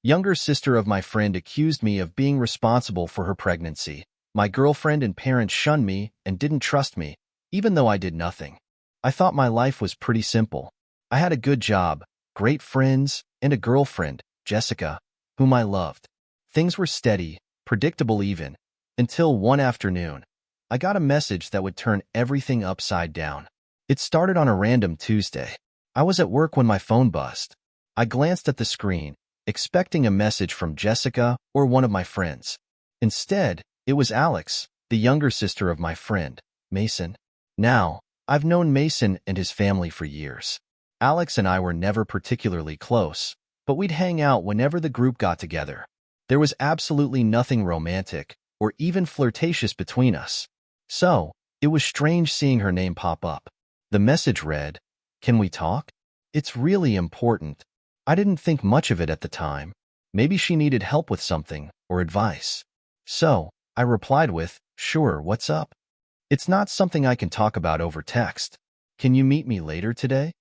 Younger sister of my friend accused me of being responsible for her pregnancy. My girlfriend and parents shunned me and didn't trust me, even though I did nothing. I thought my life was pretty simple. I had a good job, great friends, and a girlfriend, Jessica, whom I loved. Things were steady, predictable even, until one afternoon, I got a message that would turn everything upside down. It started on a random Tuesday. I was at work when my phone buzzed. I glanced at the screen, expecting a message from Jessica or one of my friends. Instead, it was Alex, the younger sister of my friend, Mason. Now, I've known Mason and his family for years. Alex and I were never particularly close, but we'd hang out whenever the group got together. There was absolutely nothing romantic or even flirtatious between us. So, it was strange seeing her name pop up. The message read, "Can we talk? It's really important." I didn't think much of it at the time. Maybe she needed help with something or advice. So, I replied with, "Sure, what's up? It's not something I can talk about over text. Can you meet me later today?"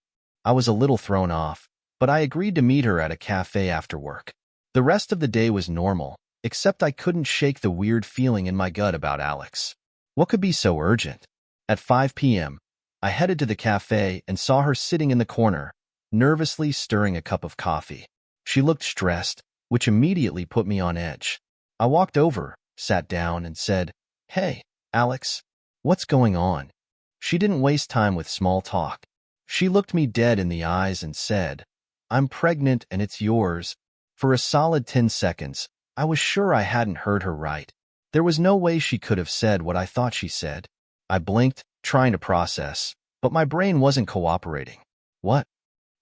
I was a little thrown off, but I agreed to meet her at a cafe after work. The rest of the day was normal, except I couldn't shake the weird feeling in my gut about Alex. What could be so urgent? At 5 p.m., I headed to the cafe and saw her sitting in the corner, nervously stirring a cup of coffee. She looked stressed, which immediately put me on edge. I walked over, sat down, and said, "Hey, Alex, what's going on?" She didn't waste time with small talk. She looked me dead in the eyes and said, "I'm pregnant and it's yours." For a solid 10 seconds, I was sure I hadn't heard her right. There was no way she could have said what I thought she said. I blinked, trying to process, but my brain wasn't cooperating. "What?"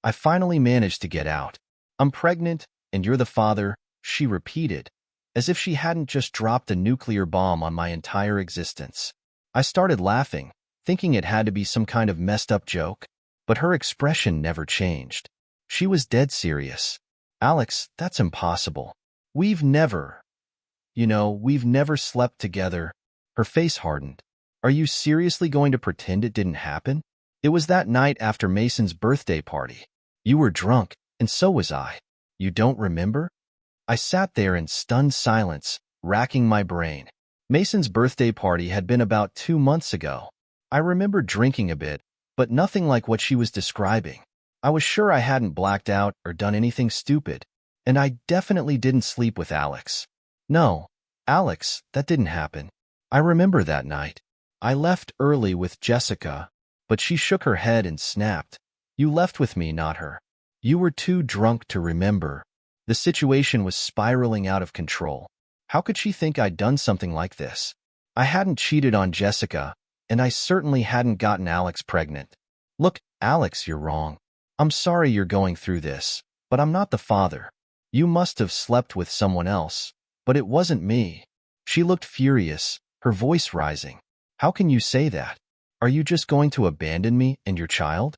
I finally managed to get out. "I'm pregnant, and you're the father," she repeated, as if she hadn't just dropped a nuclear bomb on my entire existence. I started laughing, thinking it had to be some kind of messed up joke, but her expression never changed. She was dead serious. "Alex, that's impossible. We've never slept together." Her face hardened. "Are you seriously going to pretend it didn't happen? It was that night after Mason's birthday party. You were drunk, and so was I. You don't remember?" I sat there in stunned silence, racking my brain. Mason's birthday party had been about 2 months ago. I remembered drinking a bit, but nothing like what she was describing. I was sure I hadn't blacked out or done anything stupid, and I definitely didn't sleep with Alex. "No, Alex, that didn't happen. I remember that night. I left early with Jessica," but she shook her head and snapped, "You left with me, not her. You were too drunk to remember." The situation was spiraling out of control. How could she think I'd done something like this? I hadn't cheated on Jessica, and I certainly hadn't gotten Alex pregnant. "Look, Alex, you're wrong. I'm sorry you're going through this, but I'm not the father. You must have slept with someone else, but it wasn't me." She looked furious, her voice rising. "How can you say that? Are you just going to abandon me and your child?"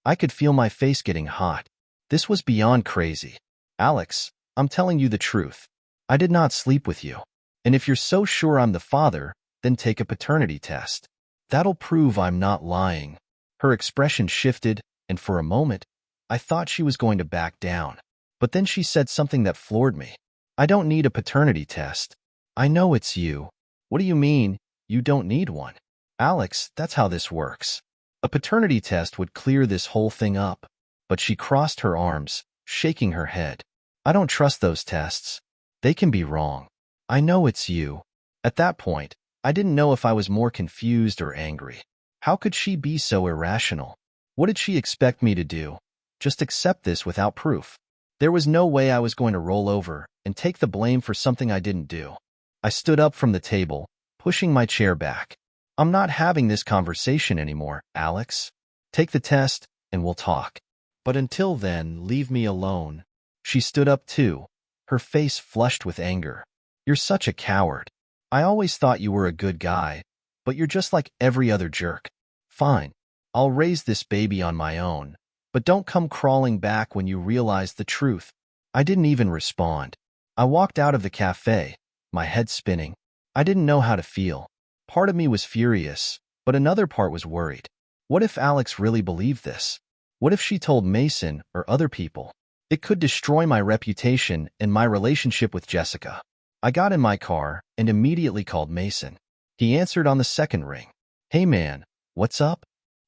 I could feel my face getting hot. This was beyond crazy. "Alex, I'm telling you the truth. I did not sleep with you. And if you're so sure I'm the father, then take a paternity test. That'll prove I'm not lying." Her expression shifted, and for a moment, I thought she was going to back down. But then she said something that floored me. "I don't need a paternity test. I know it's you." "What do you mean, you don't need one?" "Alex, that's how this works. A paternity test would clear this whole thing up." But she crossed her arms, shaking her head. "I don't trust those tests. They can be wrong. I know it's you." At that point, I didn't know if I was more confused or angry. How could she be so irrational? What did she expect me to do? Just accept this without proof? There was no way I was going to roll over and take the blame for something I didn't do. I stood up from the table, pushing my chair back. "I'm not having this conversation anymore, Alex. Take the test, and we'll talk. But until then, leave me alone." She stood up too, her face flushed with anger. "You're such a coward. I always thought you were a good guy, but you're just like every other jerk. Fine, I'll raise this baby on my own, but don't come crawling back when you realize the truth." I didn't even respond. I walked out of the cafe, my head spinning. I didn't know how to feel. Part of me was furious, but another part was worried. What if Alex really believed this? What if she told Mason or other people? It could destroy my reputation and my relationship with Jessica. I got in my car and immediately called Mason. He answered on the second ring. Hey man, what's up?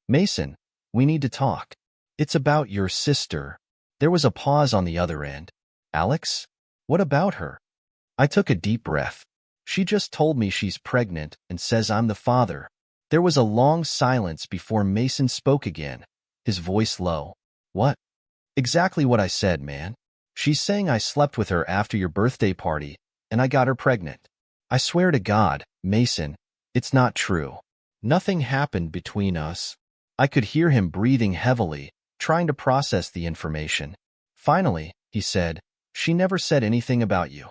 Mason, we need to talk. It's about your sister. There was a pause on the other end. Alex? What about her? I took a deep breath. She just told me she's pregnant and says I'm the father. There was a long silence before Mason spoke again, his voice low. What? Exactly what I said, man. She's saying I slept with her after your birthday party, and I got her pregnant. I swear to God, Mason, it's not true. Nothing happened between us. I could hear him breathing heavily, trying to process the information. Finally, he said, she never said anything about you.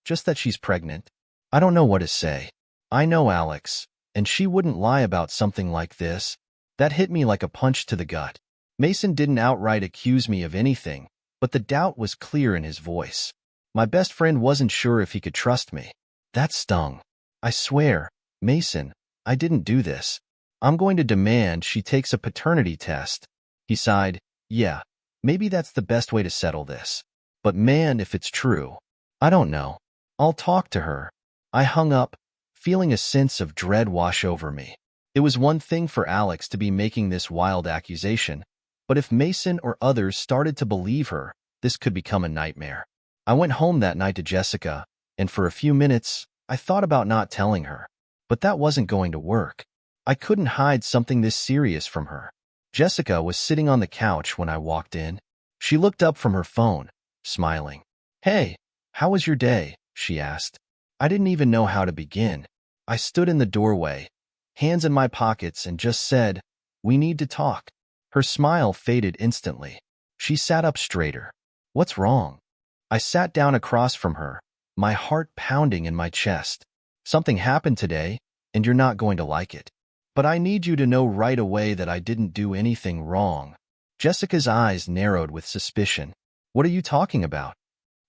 Just that she's pregnant. I don't know what to say. I know Alex, and she wouldn't lie about something like this. That hit me like a punch to the gut. Mason didn't outright accuse me of anything, but the doubt was clear in his voice. My best friend wasn't sure if he could trust me. That stung. I swear, Mason, I didn't do this. I'm going to demand she takes a paternity test. He sighed. Yeah, maybe that's the best way to settle this. But man, if it's true, I don't know. I'll talk to her. I hung up, feeling a sense of dread wash over me. It was one thing for Alex to be making this wild accusation, but if Mason or others started to believe her, this could become a nightmare. I went home that night to Jessica, and for a few minutes, I thought about not telling her. But that wasn't going to work. I couldn't hide something this serious from her. Jessica was sitting on the couch when I walked in. She looked up from her phone, smiling. Hey, how was your day? She asked. I didn't even know how to begin. I stood in the doorway, hands in my pockets, and just said, we need to talk. Her smile faded instantly. She sat up straighter. What's wrong? I sat down across from her, my heart pounding in my chest. Something happened today, and you're not going to like it. But I need you to know right away that I didn't do anything wrong. Jessica's eyes narrowed with suspicion. What are you talking about?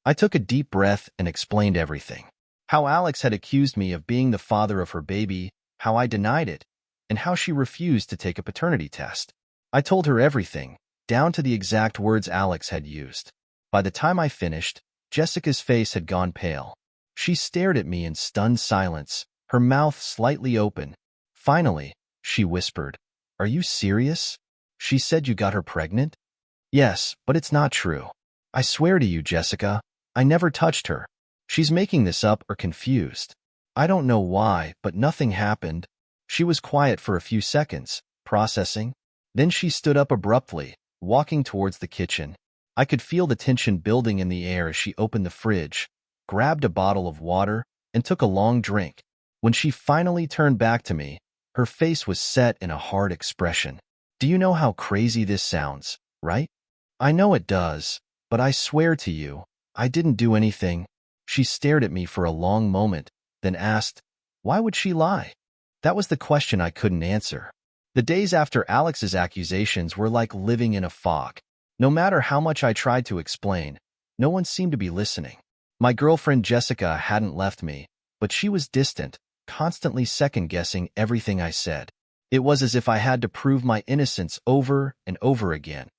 I took a deep breath and explained everything. How Alex had accused me of being the father of her baby, how I denied it, and how she refused to take a paternity test. I told her everything, down to the exact words Alex had used. By the time I finished, Jessica's face had gone pale. She stared at me in stunned silence, her mouth slightly open. Finally, she whispered, Are you serious? She said you got her pregnant? Yes, but it's not true. I swear to you, Jessica, I never touched her. She's making this up or confused. I don't know why, but nothing happened. She was quiet for a few seconds, processing. Then she stood up abruptly, walking towards the kitchen. I could feel the tension building in the air as she opened the fridge, grabbed a bottle of water, and took a long drink. When she finally turned back to me, her face was set in a hard expression. Do you know how crazy this sounds, right? I know it does, but I swear to you, I didn't do anything. She stared at me for a long moment, then asked, Why would she lie? That was the question I couldn't answer. The days after Alex's accusations were like living in a fog. No matter how much I tried to explain, no one seemed to be listening. My girlfriend Jessica hadn't left me, but she was distant, constantly second-guessing everything I said. It was as if I had to prove my innocence over and over again,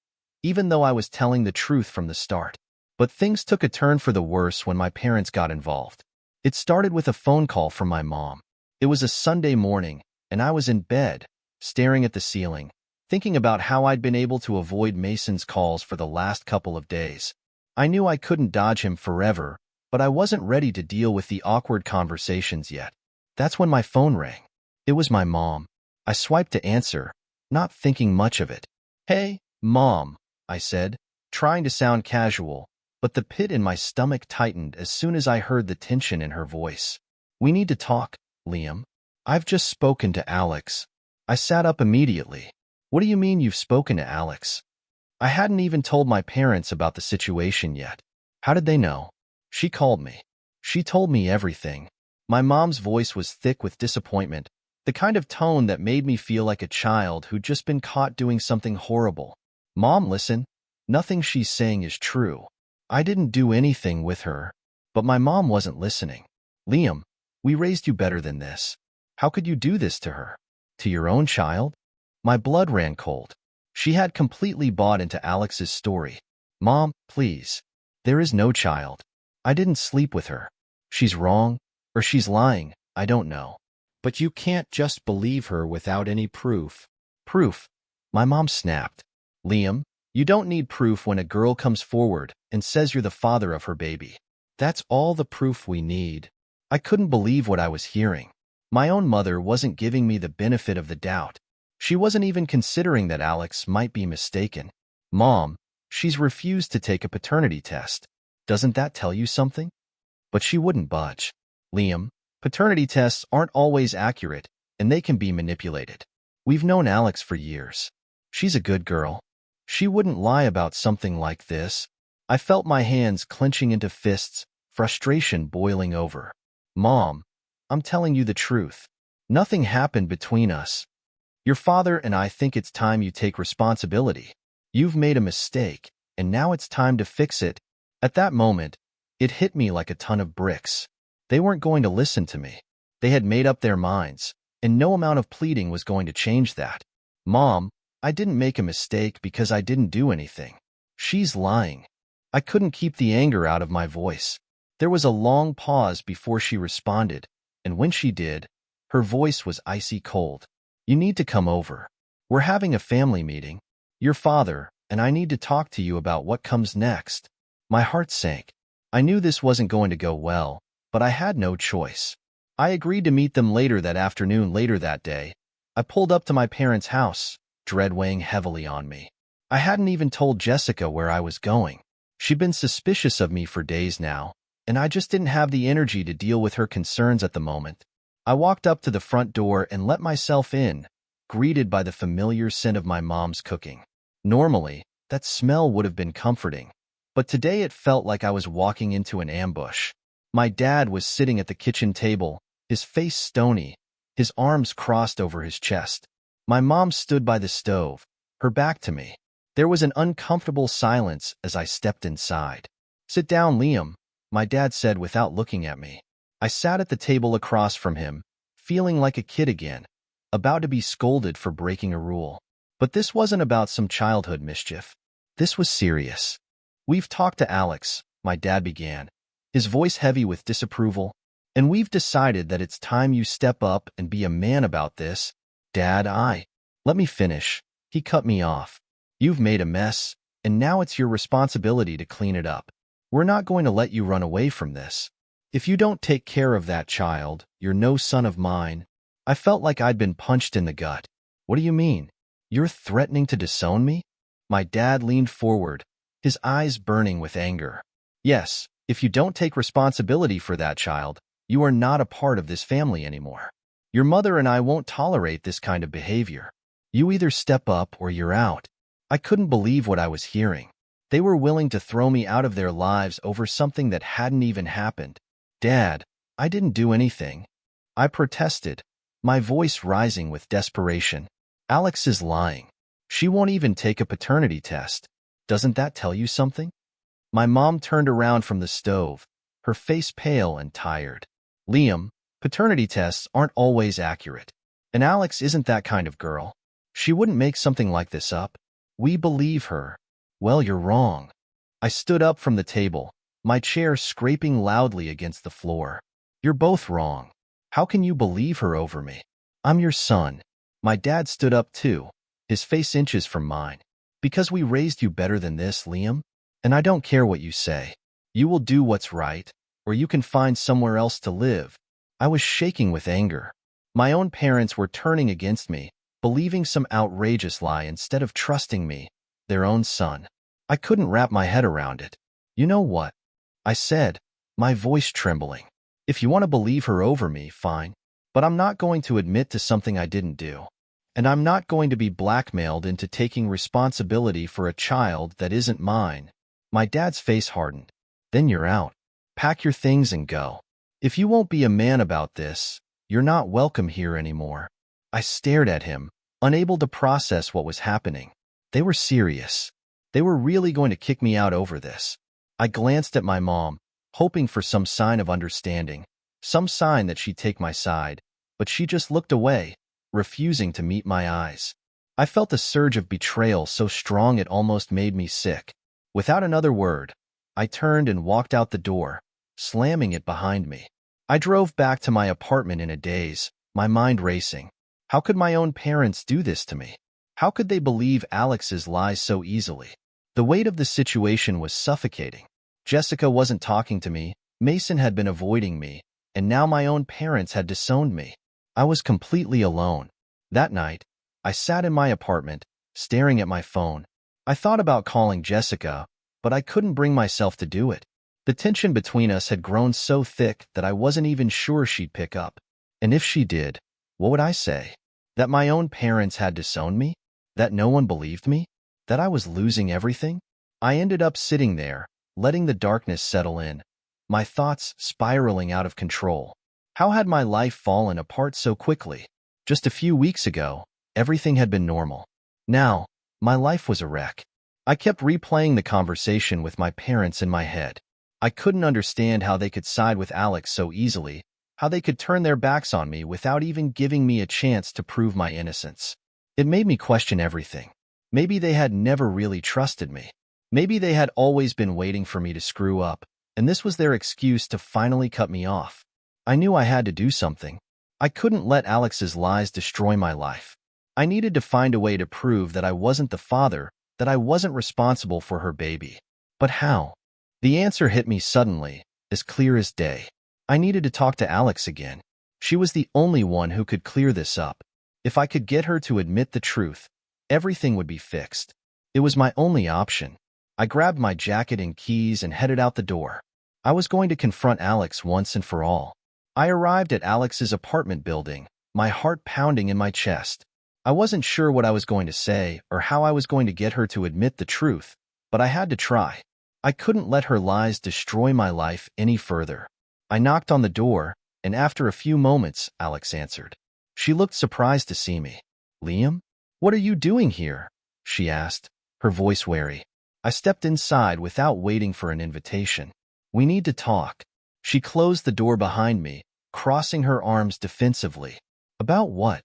even though I was telling the truth from the start. But things took a turn for the worse when my parents got involved. It started with a phone call from my mom. It was a Sunday morning, and I was in bed, staring at the ceiling, thinking about how I'd been able to avoid Mason's calls for the last couple of days. I knew I couldn't dodge him forever, but I wasn't ready to deal with the awkward conversations yet. That's when my phone rang. It was my mom. I swiped to answer, not thinking much of it. Hey, Mom, I said, trying to sound casual, but the pit in my stomach tightened as soon as I heard the tension in her voice. We need to talk, Liam. I've just spoken to Alex. I sat up immediately. What do you mean you've spoken to Alex? I hadn't even told my parents about the situation yet. How did they know? She called me. She told me everything. My mom's voice was thick with disappointment, the kind of tone that made me feel like a child who'd just been caught doing something horrible. Mom, listen. Nothing she's saying is true. I didn't do anything with her. But my mom wasn't listening. Liam, we raised you better than this. How could you do this to her? To your own child? My blood ran cold. She had completely bought into Alex's story. Mom, please. There is no child. I didn't sleep with her. She's wrong, or she's lying, I don't know. But you can't just believe her without any proof. Proof? My mom snapped. Liam, you don't need proof when a girl comes forward and says you're the father of her baby. That's all the proof we need. I couldn't believe what I was hearing. My own mother wasn't giving me the benefit of the doubt. She wasn't even considering that Alex might be mistaken. Mom, she's refused to take a paternity test. Doesn't that tell you something? But she wouldn't budge. Liam, paternity tests aren't always accurate, and they can be manipulated. We've known Alex for years. She's a good girl. She wouldn't lie about something like this. I felt my hands clenching into fists, frustration boiling over. Mom, I'm telling you the truth. Nothing happened between us. Your father and I think it's time you take responsibility. You've made a mistake, and now it's time to fix it. At that moment, it hit me like a ton of bricks. They weren't going to listen to me. They had made up their minds, and no amount of pleading was going to change that. Mom, I didn't make a mistake because I didn't do anything. She's lying. I couldn't keep the anger out of my voice. There was a long pause before she responded, and when she did, her voice was icy cold. You need to come over. We're having a family meeting. Your father and I need to talk to you about what comes next. My heart sank. I knew this wasn't going to go well, but I had no choice. I agreed to meet them later that afternoon. Later that day, I pulled up to my parents' house, dread weighing heavily on me. I hadn't even told Jessica where I was going. She'd been suspicious of me for days now, and I just didn't have the energy to deal with her concerns at the moment. I walked up to the front door and let myself in, greeted by the familiar scent of my mom's cooking. Normally, that smell would have been comforting, but today it felt like I was walking into an ambush. My dad was sitting at the kitchen table, his face stony, his arms crossed over his chest. My mom stood by the stove, her back to me. There was an uncomfortable silence as I stepped inside. Sit down, Liam, my dad said without looking at me. I sat at the table across from him, feeling like a kid again, about to be scolded for breaking a rule. But this wasn't about some childhood mischief. This was serious. We've talked to Alex, my dad began, his voice heavy with disapproval, and we've decided that it's time you step up and be a man about this. Dad, let me finish. He cut me off. You've made a mess, and now it's your responsibility to clean it up. We're not going to let you run away from this. If you don't take care of that child, you're no son of mine. I felt like I'd been punched in the gut. What do you mean? You're threatening to disown me? My dad leaned forward, his eyes burning with anger. Yes, if you don't take responsibility for that child, you are not a part of this family anymore. Your mother and I won't tolerate this kind of behavior. You either step up or you're out. I couldn't believe what I was hearing. They were willing to throw me out of their lives over something that hadn't even happened. Dad, I didn't do anything. I protested, my voice rising with desperation. Alex is lying. She won't even take a paternity test. Doesn't that tell you something? My mom turned around from the stove, her face pale and tired. Liam, paternity tests aren't always accurate. And Alex isn't that kind of girl. She wouldn't make something like this up. We believe her. Well, you're wrong. I stood up from the table, my chair scraping loudly against the floor. You're both wrong. How can you believe her over me? I'm your son. My dad stood up too, his face inches from mine. Because we raised you better than this, Liam? And I don't care what you say. You will do what's right, or you can find somewhere else to live. I was shaking with anger. My own parents were turning against me, believing some outrageous lie instead of trusting me, their own son. I couldn't wrap my head around it. You know what? I said, my voice trembling. If you want to believe her over me, fine. But I'm not going to admit to something I didn't do. And I'm not going to be blackmailed into taking responsibility for a child that isn't mine. My dad's face hardened. Then you're out. Pack your things and go. If you won't be a man about this, you're not welcome here anymore. I stared at him, unable to process what was happening. They were serious. They were really going to kick me out over this. I glanced at my mom, hoping for some sign of understanding, some sign that she'd take my side, but she just looked away, refusing to meet my eyes. I felt a surge of betrayal so strong it almost made me sick. Without another word, I turned and walked out the door, slamming it behind me. I drove back to my apartment in a daze, my mind racing. How could my own parents do this to me? How could they believe Alex's lies so easily? The weight of the situation was suffocating. Jessica wasn't talking to me, Mason had been avoiding me, and now my own parents had disowned me. I was completely alone. That night, I sat in my apartment, staring at my phone. I thought about calling Jessica, but I couldn't bring myself to do it. The tension between us had grown so thick that I wasn't even sure she'd pick up. And if she did, what would I say? That my own parents had disowned me? That no one believed me? That I was losing everything? I ended up sitting there, letting the darkness settle in, my thoughts spiraling out of control. How had my life fallen apart so quickly? Just a few weeks ago, everything had been normal. Now, my life was a wreck. I kept replaying the conversation with my parents in my head. I couldn't understand how they could side with Alex so easily, how they could turn their backs on me without even giving me a chance to prove my innocence. It made me question everything. Maybe they had never really trusted me. Maybe they had always been waiting for me to screw up, and this was their excuse to finally cut me off. I knew I had to do something. I couldn't let Alex's lies destroy my life. I needed to find a way to prove that I wasn't the father, that I wasn't responsible for her baby. But how? The answer hit me suddenly, as clear as day. I needed to talk to Alex again. She was the only one who could clear this up. If I could get her to admit the truth, everything would be fixed. It was my only option. I grabbed my jacket and keys and headed out the door. I was going to confront Alex once and for all. I arrived at Alex's apartment building, my heart pounding in my chest. I wasn't sure what I was going to say or how I was going to get her to admit the truth, but I had to try. I couldn't let her lies destroy my life any further. I knocked on the door, and after a few moments, Alex answered. She looked surprised to see me. "Liam? What are you doing here?" she asked, her voice wary. I stepped inside without waiting for an invitation. "We need to talk." She closed the door behind me, crossing her arms defensively. "About what?"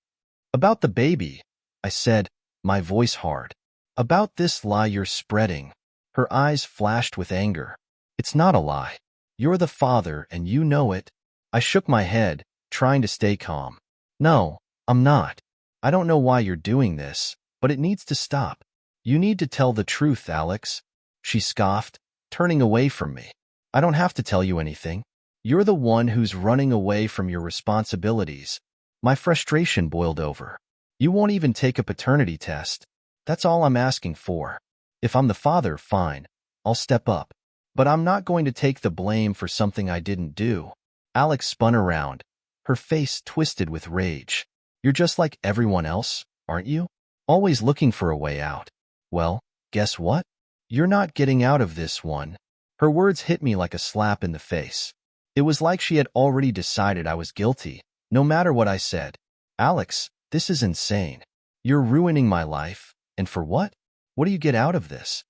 "About the baby," I said, my voice hard. "About this lie you're spreading." Her eyes flashed with anger. "It's not a lie. You're the father and you know it." I shook my head, trying to stay calm. "No, I'm not. I don't know why you're doing this, but it needs to stop. You need to tell the truth, Alex." She scoffed, turning away from me. "I don't have to tell you anything. You're the one who's running away from your responsibilities." My frustration boiled over. "You won't even take a paternity test. That's all I'm asking for. If I'm the father, fine. I'll step up. But I'm not going to take the blame for something I didn't do." Alex spun around, her face twisted with rage. "You're just like everyone else, aren't you? Always looking for a way out. Well, guess what? You're not getting out of this one." Her words hit me like a slap in the face. It was like she had already decided I was guilty, no matter what I said. "Alex, this is insane. You're ruining my life, and for what? What do you get out of this?"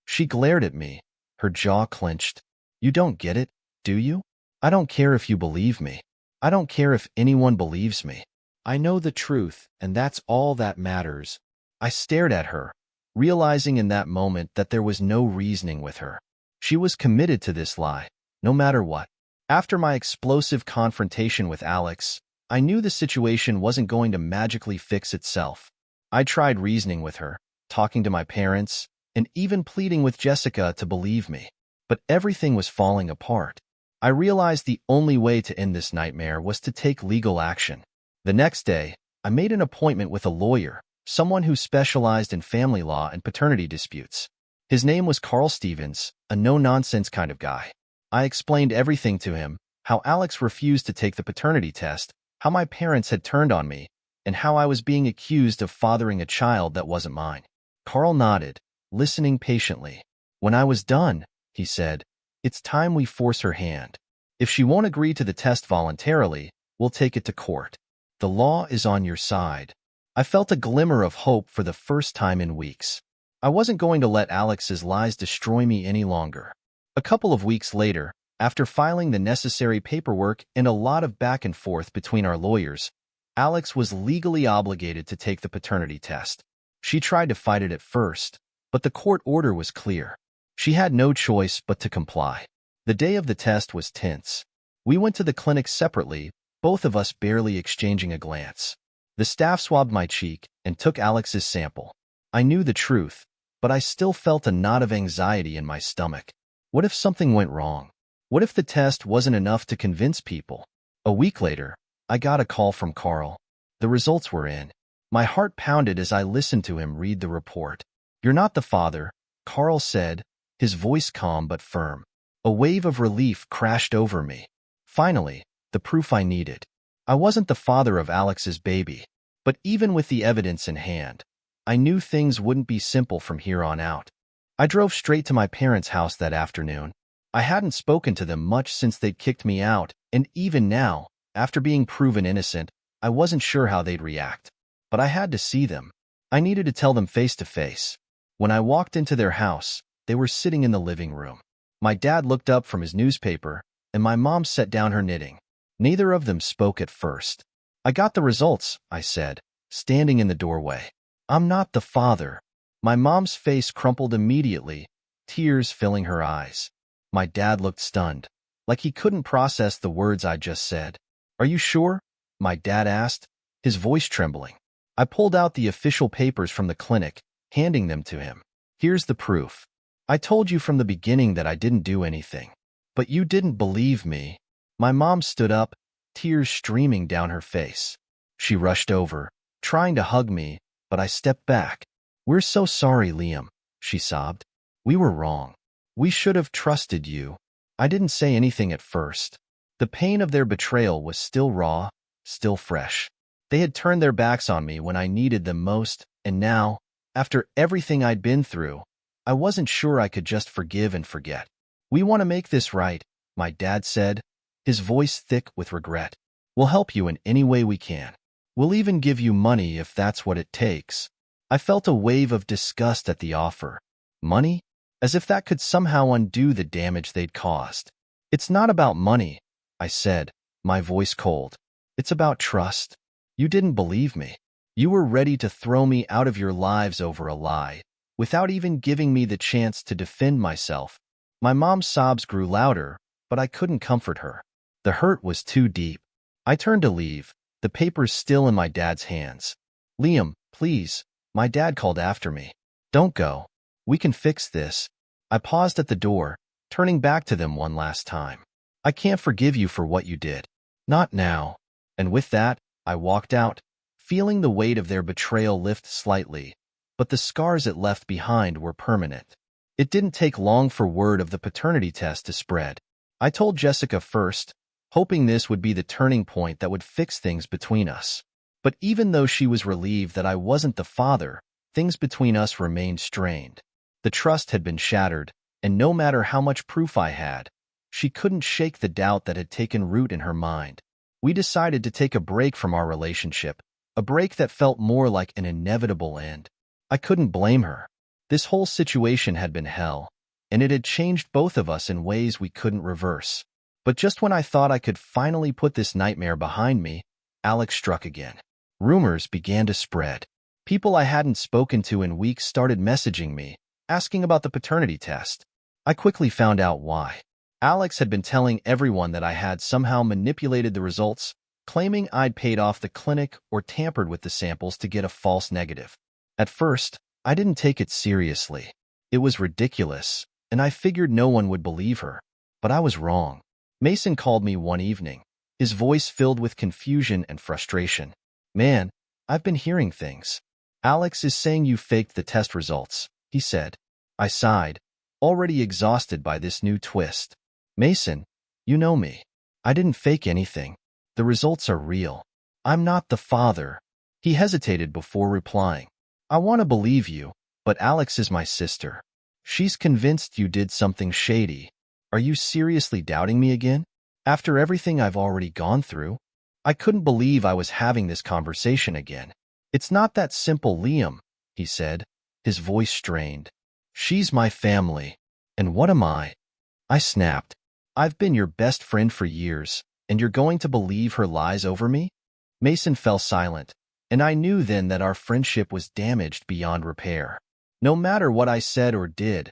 She glared at me, her jaw clenched. "You don't get it, do you? I don't care if you believe me. I don't care if anyone believes me. I know the truth, and that's all that matters." I stared at her, realizing in that moment that there was no reasoning with her. She was committed to this lie, no matter what. After my explosive confrontation with Alex, I knew the situation wasn't going to magically fix itself. I tried reasoning with her, talking to my parents, and even pleading with Jessica to believe me. But everything was falling apart. I realized the only way to end this nightmare was to take legal action. The next day, I made an appointment with a lawyer, someone who specialized in family law and paternity disputes. His name was Carl Stevens, a no-nonsense kind of guy. I explained everything to him, how Alex refused to take the paternity test, how my parents had turned on me, and how I was being accused of fathering a child that wasn't mine. Carl nodded, listening patiently. When I was done, he said, "It's time we force her hand. If she won't agree to the test voluntarily, we'll take it to court. The law is on your side." I felt a glimmer of hope for the first time in weeks. I wasn't going to let Alex's lies destroy me any longer. A couple of weeks later, after filing the necessary paperwork and a lot of back and forth between our lawyers, Alex was legally obligated to take the paternity test. She tried to fight it at first, but the court order was clear. She had no choice but to comply. The day of the test was tense. We went to the clinic separately, both of us barely exchanging a glance. The staff swabbed my cheek and took Alex's sample. I knew the truth, but I still felt a knot of anxiety in my stomach. What if something went wrong? What if the test wasn't enough to convince people? A week later, I got a call from Carl. The results were in. My heart pounded as I listened to him read the report. "You're not the father," Carl said, his voice calm but firm. A wave of relief crashed over me. Finally, the proof I needed. I wasn't the father of Alex's baby. But even with the evidence in hand, I knew things wouldn't be simple from here on out. I drove straight to my parents' house that afternoon. I hadn't spoken to them much since they'd kicked me out, and even now, after being proven innocent, I wasn't sure how they'd react. But I had to see them. I needed to tell them face to face. When I walked into their house, they were sitting in the living room. My dad looked up from his newspaper, and my mom set down her knitting. Neither of them spoke at first. "I got the results," I said, standing in the doorway. "I'm not the father." My mom's face crumpled immediately, tears filling her eyes. My dad looked stunned, like he couldn't process the words I just said. "Are you sure?" my dad asked, his voice trembling. I pulled out the official papers from the clinic, handing them to him. "Here's the proof. I told you from the beginning that I didn't do anything. But you didn't believe me." My mom stood up, tears streaming down her face. She rushed over, trying to hug me, but I stepped back. "We're so sorry, Liam," she sobbed. "We were wrong. We should have trusted you." I didn't say anything at first. The pain of their betrayal was still raw, still fresh. They had turned their backs on me when I needed them most, and now, after everything I'd been through, I wasn't sure I could just forgive and forget. "We want to make this right," my dad said, his voice thick with regret. "We'll help you in any way we can. We'll even give you money if that's what it takes." I felt a wave of disgust at the offer. Money? As if that could somehow undo the damage they'd caused. "It's not about money," I said, my voice cold. "It's about trust. You didn't believe me. You were ready to throw me out of your lives over a lie, without even giving me the chance to defend myself." My mom's sobs grew louder, but I couldn't comfort her. The hurt was too deep. I turned to leave, the papers still in my dad's hands. "Liam, please," my dad called after me. "Don't go. We can fix this." I paused at the door, turning back to them one last time. "I can't forgive you for what you did. Not now." And with that, I walked out, feeling the weight of their betrayal lift slightly, but the scars it left behind were permanent. It didn't take long for word of the paternity test to spread. I told Jessica first, hoping this would be the turning point that would fix things between us. But even though she was relieved that I wasn't the father, things between us remained strained. The trust had been shattered, and no matter how much proof I had, she couldn't shake the doubt that had taken root in her mind. We decided to take a break from our relationship, a break that felt more like an inevitable end. I couldn't blame her. This whole situation had been hell, and it had changed both of us in ways we couldn't reverse. But just when I thought I could finally put this nightmare behind me, Alex struck again. Rumors began to spread. People I hadn't spoken to in weeks started messaging me, asking about the paternity test. I quickly found out why. Alex had been telling everyone that I had somehow manipulated the results, claiming I'd paid off the clinic or tampered with the samples to get a false negative. At first, I didn't take it seriously. It was ridiculous, and I figured no one would believe her. But I was wrong. Mason called me one evening, his voice filled with confusion and frustration. "Man, I've been hearing things. Alex is saying you faked the test results," he said. I sighed, already exhausted by this new twist. "Mason, you know me. I didn't fake anything. The results are real. I'm not the father." He hesitated before replying. "I want to believe you, but Alex is my sister. She's convinced you did something shady. Are you seriously doubting me again? After everything I've already gone through?" I couldn't believe I was having this conversation again. "It's not that simple, Liam," he said, his voice strained. "She's my family. And what am I?" I snapped. "I've been your best friend for years, and you're going to believe her lies over me?" Mason fell silent, and I knew then that our friendship was damaged beyond repair. No matter what I said or did,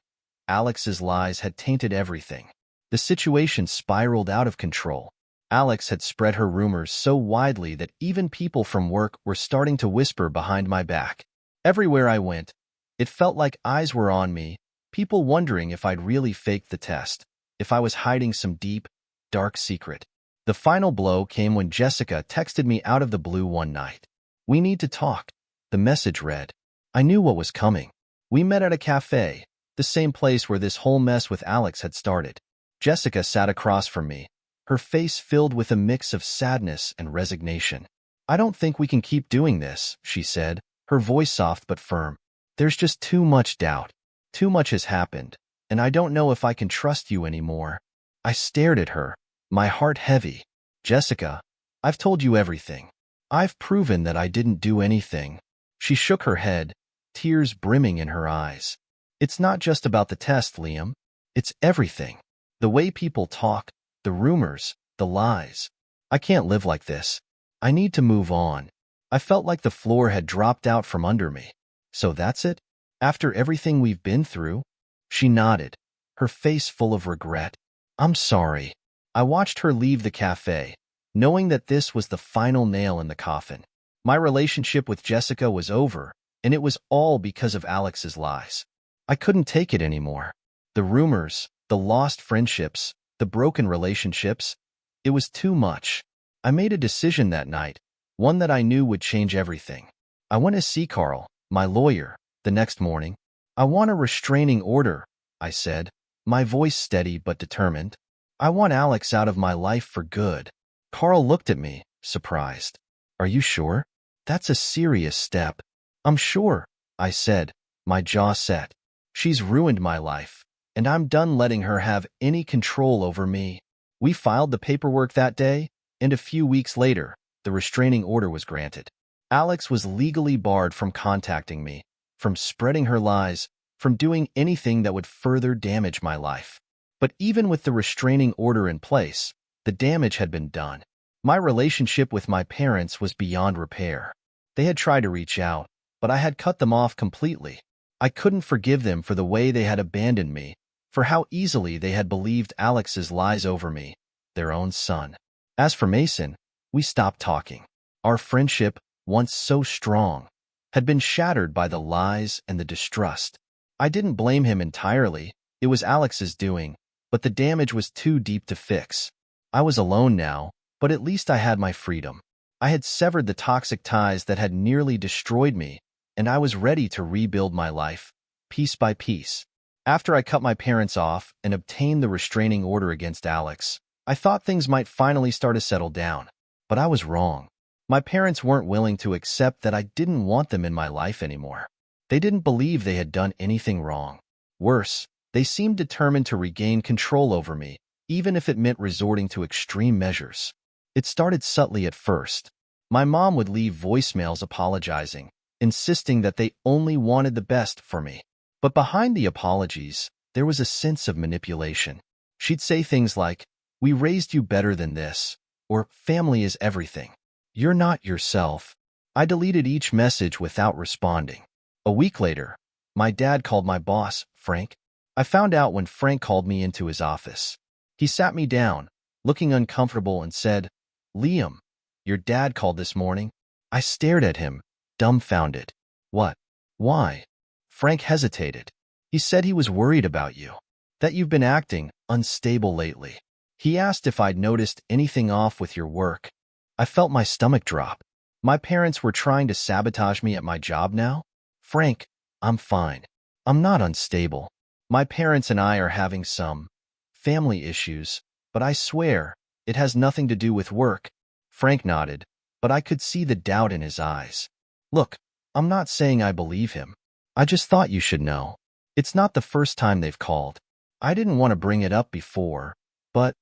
Alex's lies had tainted everything. The situation spiraled out of control. Alex had spread her rumors so widely that even people from work were starting to whisper behind my back. Everywhere I went, it felt like eyes were on me, people wondering if I'd really faked the test, if I was hiding some deep, dark secret. The final blow came when Jessica texted me out of the blue one night. "We need to talk," the message read. I knew what was coming. We met at a cafe, the same place where this whole mess with Alex had started. Jessica sat across from me, her face filled with a mix of sadness and resignation. "I don't think we can keep doing this," she said, her voice soft but firm. "There's just too much doubt. Too much has happened, and I don't know if I can trust you anymore." I stared at her, my heart heavy. "Jessica, I've told you everything. I've proven that I didn't do anything." She shook her head, tears brimming in her eyes. "It's not just about the test, Liam. It's everything. The way people talk, the rumors, the lies. I can't live like this. I need to move on." I felt like the floor had dropped out from under me. "So that's it? After everything we've been through?" She nodded, her face full of regret. "I'm sorry." I watched her leave the cafe, knowing that this was the final nail in the coffin. My relationship with Jessica was over, and it was all because of Alex's lies. I couldn't take it anymore. The rumors, the lost friendships, the broken relationships, it was too much. I made a decision that night, one that I knew would change everything. I went to see Carl, my lawyer, the next morning. "I want a restraining order," I said, my voice steady but determined. "I want Alex out of my life for good." Carl looked at me, surprised. "Are you sure? That's a serious step." "I'm sure," I said, my jaw set. "She's ruined my life, and I'm done letting her have any control over me." We filed the paperwork that day, and a few weeks later, the restraining order was granted. Alex was legally barred from contacting me, from spreading her lies, from doing anything that would further damage my life. But even with the restraining order in place, the damage had been done. My relationship with my parents was beyond repair. They had tried to reach out, but I had cut them off completely. I couldn't forgive them for the way they had abandoned me, for how easily they had believed Alex's lies over me, their own son. As for Mason, we stopped talking. Our friendship, once so strong, had been shattered by the lies and the distrust. I didn't blame him entirely. It was Alex's doing, but the damage was too deep to fix. I was alone now, but at least I had my freedom. I had severed the toxic ties that had nearly destroyed me, and I was ready to rebuild my life, piece by piece. After I cut my parents off and obtained the restraining order against Alex, I thought things might finally start to settle down. But I was wrong. My parents weren't willing to accept that I didn't want them in my life anymore. They didn't believe they had done anything wrong. Worse, they seemed determined to regain control over me, even if it meant resorting to extreme measures. It started subtly at first. My mom would leave voicemails apologizing, insisting that they only wanted the best for me. But behind the apologies, there was a sense of manipulation. She'd say things like, "We raised you better than this," or "Family is everything. You're not yourself." I deleted each message without responding. A week later, my dad called my boss, Frank. I found out when Frank called me into his office. He sat me down, looking uncomfortable, and said, "Liam, your dad called this morning." I stared at him, dumbfounded. "What? Why?" Frank hesitated. "He said he was worried about you, that you've been acting unstable lately. He asked if I'd noticed anything off with your work." I felt my stomach drop. My parents were trying to sabotage me at my job now? "Frank, I'm fine. I'm not unstable. My parents and I are having some family issues, but I swear, it has nothing to do with work." Frank nodded, but I could see the doubt in his eyes. "Look, I'm not saying I believe him. I just thought you should know. It's not the first time they've called. I didn't want to bring it up before, but—"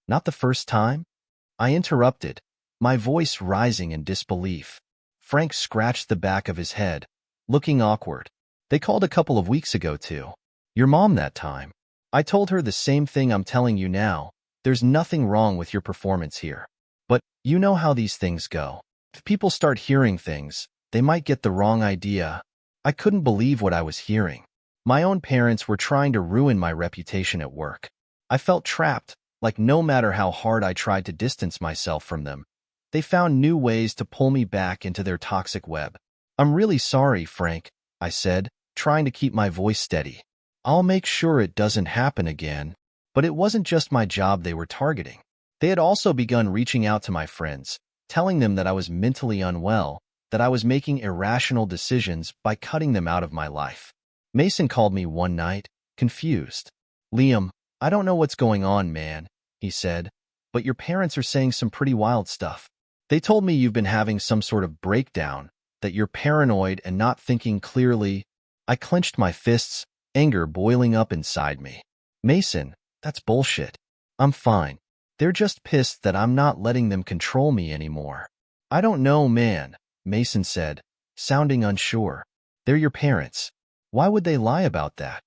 "Not the first time?" I interrupted, my voice rising in disbelief. Frank scratched the back of his head, looking awkward. "They called a couple of weeks ago, too. Your mom that time. I told her the same thing I'm telling you now. There's nothing wrong with your performance here. But you know how these things go. If people start hearing things, they might get the wrong idea." I couldn't believe what I was hearing. My own parents were trying to ruin my reputation at work. I felt trapped, like no matter how hard I tried to distance myself from them, they found new ways to pull me back into their toxic web. I'm really sorry, Frank, I said, trying to keep my voice steady. I'll make sure it doesn't happen again. But it wasn't just my job they were targeting. They had also begun reaching out to my friends, telling them that I was mentally unwell, that I was making irrational decisions by cutting them out of my life. Mason called me one night, confused. Liam, I don't know what's going on, man, he said, but your parents are saying some pretty wild stuff. They told me you've been having some sort of breakdown, that you're paranoid and not thinking clearly. I clenched my fists, anger boiling up inside me. Mason, that's bullshit. I'm fine. They're just pissed that I'm not letting them control me anymore. I don't know, man, Mason said, sounding unsure. They're your parents. Why would they lie about that?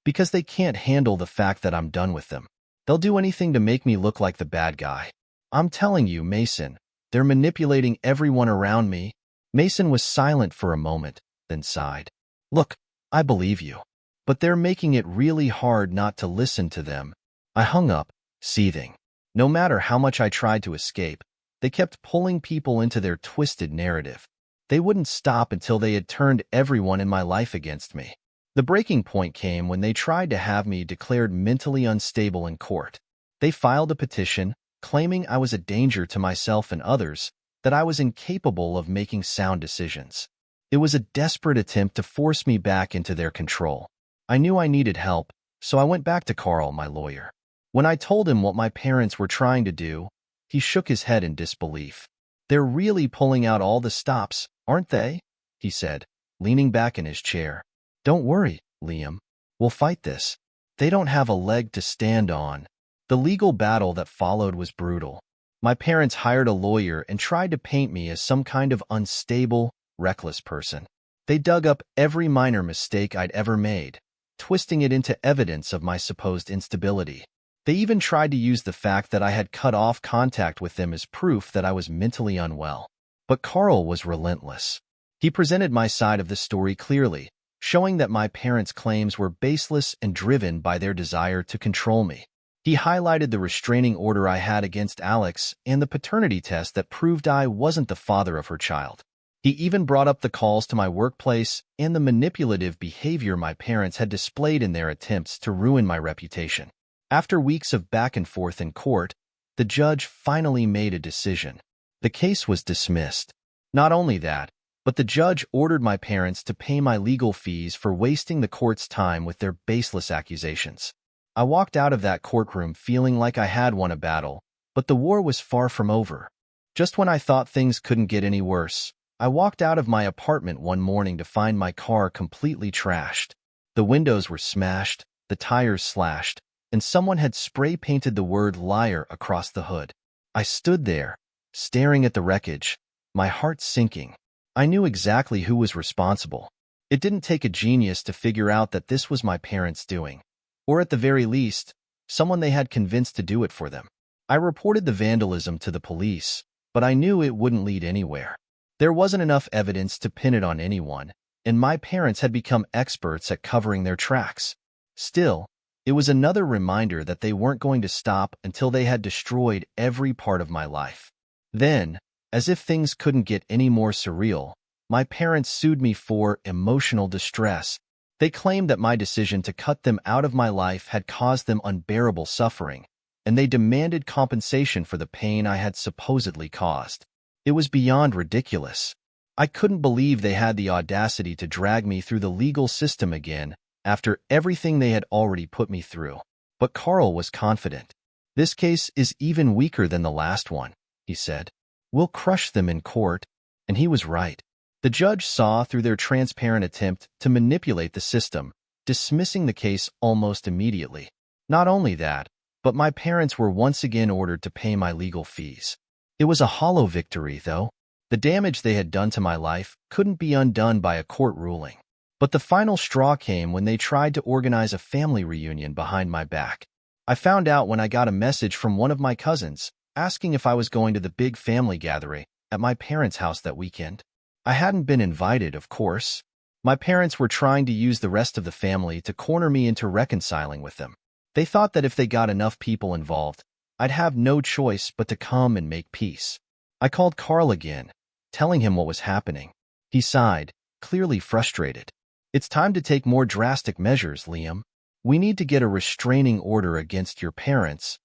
Because they can't handle the fact that I'm done with them. They'll do anything to make me look like the bad guy. I'm telling you, Mason, they're manipulating everyone around me. Mason was silent for a moment, then sighed. Look, I believe you. But they're making it really hard not to listen to them. I hung up, seething. No matter how much I tried to escape, they kept pulling people into their twisted narrative. They wouldn't stop until they had turned everyone in my life against me. The breaking point came when they tried to have me declared mentally unstable in court. They filed a petition, claiming I was a danger to myself and others, that I was incapable of making sound decisions. It was a desperate attempt to force me back into their control. I knew I needed help, so I went back to Carl, my lawyer. When I told him what my parents were trying to do, he shook his head in disbelief. They're really pulling out all the stops, aren't they? He said, leaning back in his chair. Don't worry, Liam. We'll fight this. They don't have a leg to stand on. The legal battle that followed was brutal. My parents hired a lawyer and tried to paint me as some kind of unstable, reckless person. They dug up every minor mistake I'd ever made, twisting it into evidence of my supposed instability. They even tried to use the fact that I had cut off contact with them as proof that I was mentally unwell. But Carl was relentless. He presented my side of the story clearly, showing that my parents' claims were baseless and driven by their desire to control me. He highlighted the restraining order I had against Alex and the paternity test that proved I wasn't the father of her child. He even brought up the calls to my workplace and the manipulative behavior my parents had displayed in their attempts to ruin my reputation. After weeks of back and forth in court, the judge finally made a decision. The case was dismissed. Not only that, but the judge ordered my parents to pay my legal fees for wasting the court's time with their baseless accusations. I walked out of that courtroom feeling like I had won a battle, but the war was far from over. Just when I thought things couldn't get any worse, I walked out of my apartment one morning to find my car completely trashed. The windows were smashed, the tires slashed, and someone had spray-painted the word liar across the hood. I stood there, staring at the wreckage, my heart sinking. I knew exactly who was responsible. It didn't take a genius to figure out that this was my parents' doing. Or at the very least, someone they had convinced to do it for them. I reported the vandalism to the police, but I knew it wouldn't lead anywhere. There wasn't enough evidence to pin it on anyone, and my parents had become experts at covering their tracks. Still, it was another reminder that they weren't going to stop until they had destroyed every part of my life. Then, as if things couldn't get any more surreal, my parents sued me for emotional distress. They claimed that my decision to cut them out of my life had caused them unbearable suffering, and they demanded compensation for the pain I had supposedly caused. It was beyond ridiculous. I couldn't believe they had the audacity to drag me through the legal system again after everything they had already put me through. But Carl was confident. This case is even weaker than the last one, he said. We'll crush them in court. And he was right. The judge saw through their transparent attempt to manipulate the system, dismissing the case almost immediately. Not only that, but my parents were once again ordered to pay my legal fees. It was a hollow victory, though. The damage they had done to my life couldn't be undone by a court ruling. But the final straw came when they tried to organize a family reunion behind my back. I found out when I got a message from one of my cousins asking if I was going to the big family gathering at my parents' house that weekend. I hadn't been invited, of course. My parents were trying to use the rest of the family to corner me into reconciling with them. They thought that if they got enough people involved, I'd have no choice but to come and make peace. I called Carl again, telling him what was happening. He sighed, clearly frustrated. It's time to take more drastic measures, Liam. We need to get a restraining order against your parents.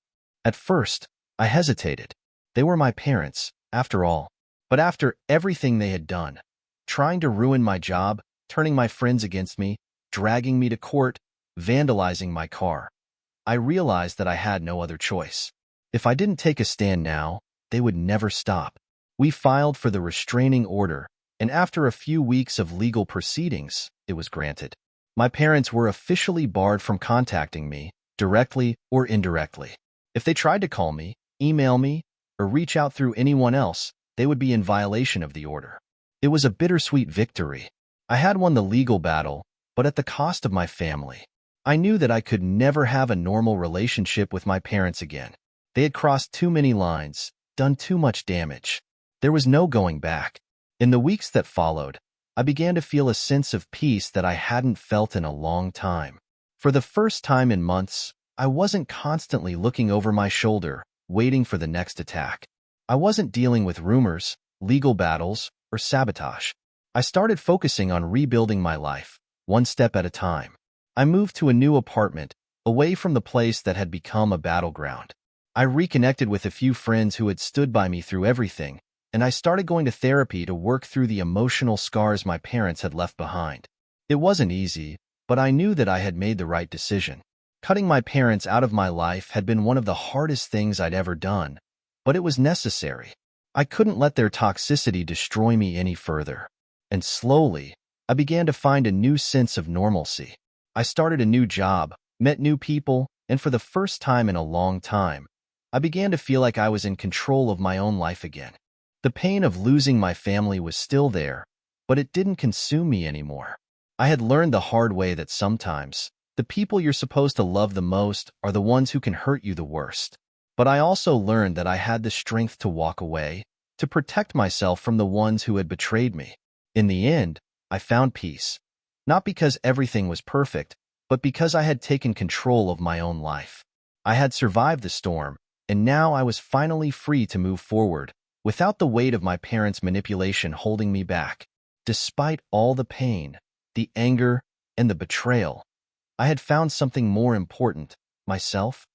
At first, I hesitated. They were my parents, after all. But after everything they had done, trying to ruin my job, turning my friends against me, dragging me to court, vandalizing my car, I realized that I had no other choice. If I didn't take a stand now, they would never stop. We filed for the restraining order, and after a few weeks of legal proceedings, it was granted. My parents were officially barred from contacting me, directly or indirectly. If they tried to call me, email me, or reach out through anyone else, they would be in violation of the order. It was a bittersweet victory. I had won the legal battle, but at the cost of my family. I knew that I could never have a normal relationship with my parents again. They had crossed too many lines, done too much damage. There was no going back. In the weeks that followed, I began to feel a sense of peace that I hadn't felt in a long time. For the first time in months, I wasn't constantly looking over my shoulder, waiting for the next attack. I wasn't dealing with rumors, legal battles, or sabotage. I started focusing on rebuilding my life, one step at a time. I moved to a new apartment, away from the place that had become a battleground. I reconnected with a few friends who had stood by me through everything, and I started going to therapy to work through the emotional scars my parents had left behind. It wasn't easy, but I knew that I had made the right decision. Cutting my parents out of my life had been one of the hardest things I'd ever done, but it was necessary. I couldn't let their toxicity destroy me any further. And slowly, I began to find a new sense of normalcy. I started a new job, met new people, and for the first time in a long time, I began to feel like I was in control of my own life again. The pain of losing my family was still there, but it didn't consume me anymore. I had learned the hard way that sometimes, the people you're supposed to love the most are the ones who can hurt you the worst. But I also learned that I had the strength to walk away, to protect myself from the ones who had betrayed me. In the end, I found peace. Not because everything was perfect, but because I had taken control of my own life. I had survived the storm, and now I was finally free to move forward, without the weight of my parents' manipulation holding me back. Despite all the pain, the anger, and the betrayal, I had found something more important, myself.